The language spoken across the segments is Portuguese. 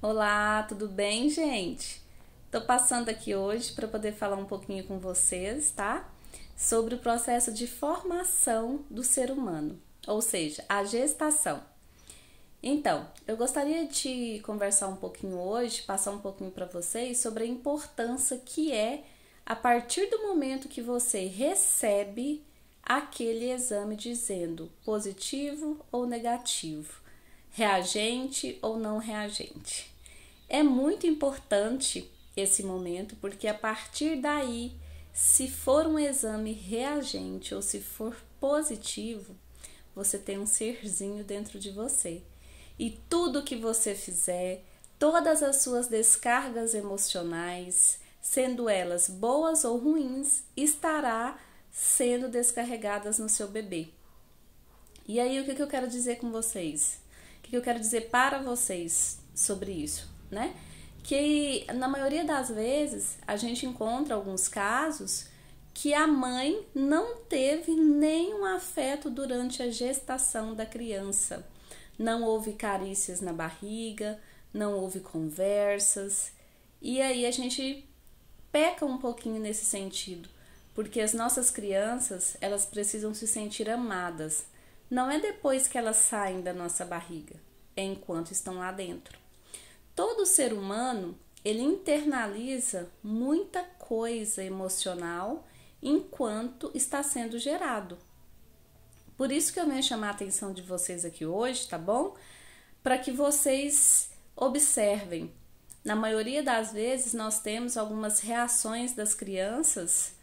Olá, tudo bem, gente? Tô passando aqui hoje para poder falar um pouquinho com vocês, tá? Sobre o processo de formação do ser humano, ou seja, a gestação. Então, eu gostaria de conversar um pouquinho hoje, passar um pouquinho para vocês sobre a importância que é a partir do momento que você recebe aquele exame dizendo positivo ou negativo, reagente ou não reagente. É muito importante esse momento porque a partir daí, se for um exame reagente ou se for positivo, você tem um serzinho dentro de você. E tudo que você fizer, todas as suas descargas emocionais, sendo elas boas ou ruins, estará sendo descarregadas no seu bebê. E aí, o que eu quero dizer com vocês? O que eu quero dizer para vocês sobre isso, né? Que na maioria das vezes a gente encontra alguns casos que a mãe não teve nenhum afeto durante a gestação da criança. Não houve carícias na barriga, não houve conversas. E aí a gente peca um pouquinho nesse sentido, porque as nossas crianças, elas precisam se sentir amadas. Não é depois que elas saem da nossa barriga, é enquanto estão lá dentro. Todo ser humano, ele internaliza muita coisa emocional enquanto está sendo gerado. Por isso que eu venho chamar a atenção de vocês aqui hoje, tá bom? Para que vocês observem. Na maioria das vezes, nós temos algumas reações das crianças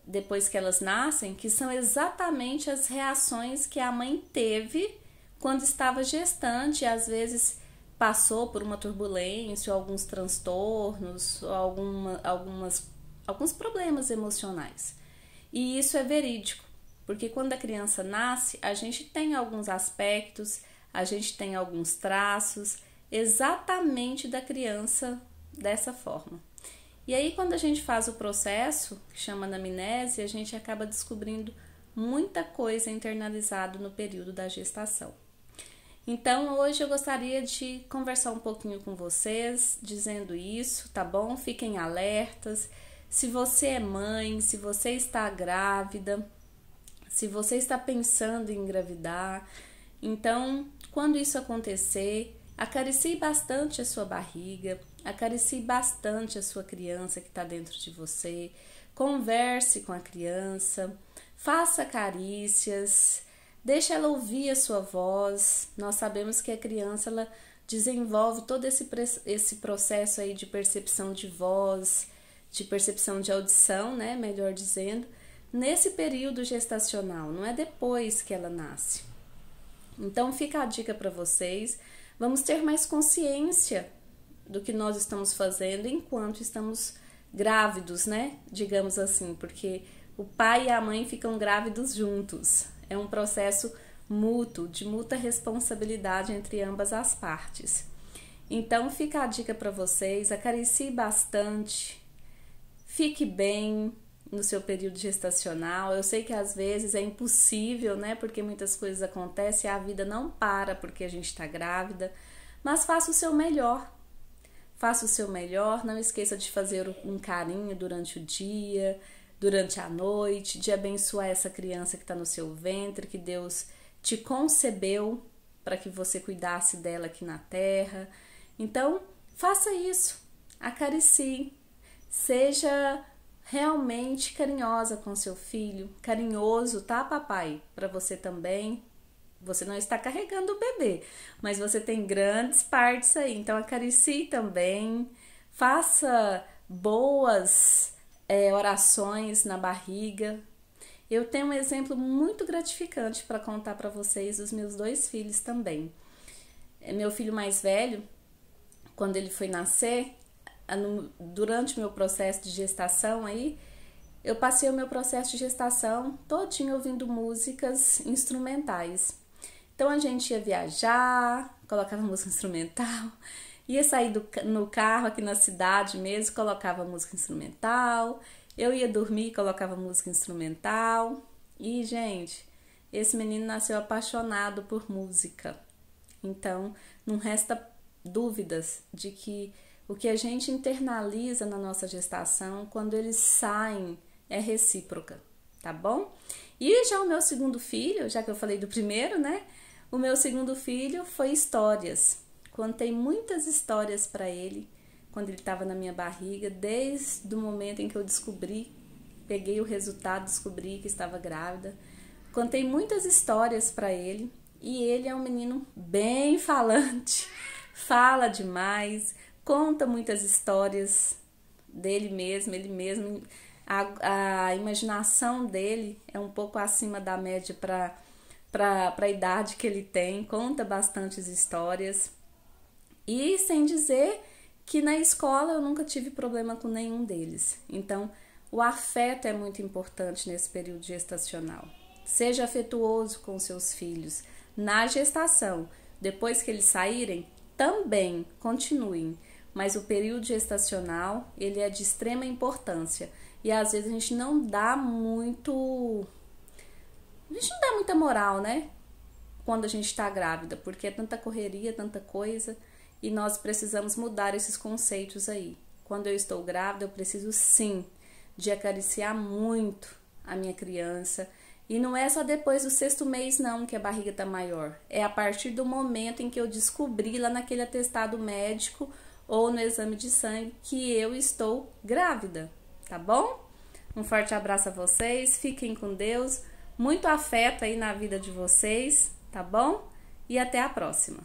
depois que elas nascem, que são exatamente as reações que a mãe teve quando estava gestante, e às vezes passou por uma turbulência, ou alguns transtornos, ou alguns problemas emocionais. E isso é verídico, porque quando a criança nasce, a gente tem alguns aspectos, a gente tem alguns traços exatamente da criança dessa forma. E aí, quando a gente faz o processo, que chama anamnese, a gente acaba descobrindo muita coisa internalizada no período da gestação. Então, hoje eu gostaria de conversar um pouquinho com vocês, dizendo isso, tá bom? Fiquem alertas. Se você é mãe, se você está grávida, se você está pensando em engravidar, então, quando isso acontecer, acaricie bastante a sua barriga, acaricie bastante a sua criança que está dentro de você, converse com a criança, faça carícias, deixe ela ouvir a sua voz. Nós sabemos que a criança ela desenvolve todo esse processo aí de percepção de voz, de percepção de audição, né, melhor dizendo, nesse período gestacional, não é depois que ela nasce. Então fica a dica para vocês, vamos ter mais consciência do que nós estamos fazendo enquanto estamos grávidos, né? Digamos assim, porque o pai e a mãe ficam grávidos juntos. É um processo mútuo, de muita responsabilidade entre ambas as partes. Então fica a dica para vocês, acaricie bastante, fique bem no seu período gestacional. Eu sei que às vezes é impossível, né? Porque muitas coisas acontecem e a vida não para porque a gente está grávida. Mas faça o seu melhor. Faça o seu melhor. Não esqueça de fazer um carinho durante o dia, durante a noite, de abençoar essa criança que está no seu ventre, que Deus te concebeu para que você cuidasse dela aqui na terra. Então, faça isso. Acaricie. Seja realmente carinhosa com seu filho, carinhoso, tá, papai? Para você também. Você não está carregando o bebê, mas você tem grandes partes aí, então acaricie também. Faça boas orações na barriga. Eu tenho um exemplo muito gratificante para contar para vocês dos meus dois filhos também. Meu filho mais velho, quando ele foi nascer, durante o meu processo de gestação aí, eu passei o meu processo de gestação todinho ouvindo músicas instrumentais. Então a gente ia viajar, colocava música instrumental, ia sair no carro aqui na cidade mesmo, colocava música instrumental, eu ia dormir, colocava música instrumental. E, gente, esse menino nasceu apaixonado por música. Então, não resta dúvidas de que o que a gente internaliza na nossa gestação, quando eles saem, é recíproca, tá bom? E já o meu segundo filho, já que eu falei do primeiro, né? O meu segundo filho foi histórias. Contei muitas histórias para ele quando ele estava na minha barriga, desde o momento em que eu descobri, peguei o resultado, descobri que estava grávida. Contei muitas histórias para ele e ele é um menino bem falante, fala demais, conta muitas histórias dele mesmo, ele mesmo. A imaginação dele é um pouco acima da média para a idade que ele tem, conta bastantes histórias. E sem dizer que na escola eu nunca tive problema com nenhum deles. Então, o afeto é muito importante nesse período gestacional. Seja afetuoso com seus filhos na gestação. Depois que eles saírem, também continuem. Mas o período gestacional, ele é de extrema importância. E às vezes a gente não dá muita moral, né? Quando a gente está grávida, porque é tanta correria, tanta coisa, e nós precisamos mudar esses conceitos aí. Quando eu estou grávida, eu preciso sim de acariciar muito a minha criança. E não é só depois do 6º mês não que a barriga tá maior. É a partir do momento em que eu descobri lá naquele atestado médico ou no exame de sangue que eu estou grávida, tá bom? Um forte abraço a vocês, fiquem com Deus, muito afeto aí na vida de vocês, tá bom? E até a próxima.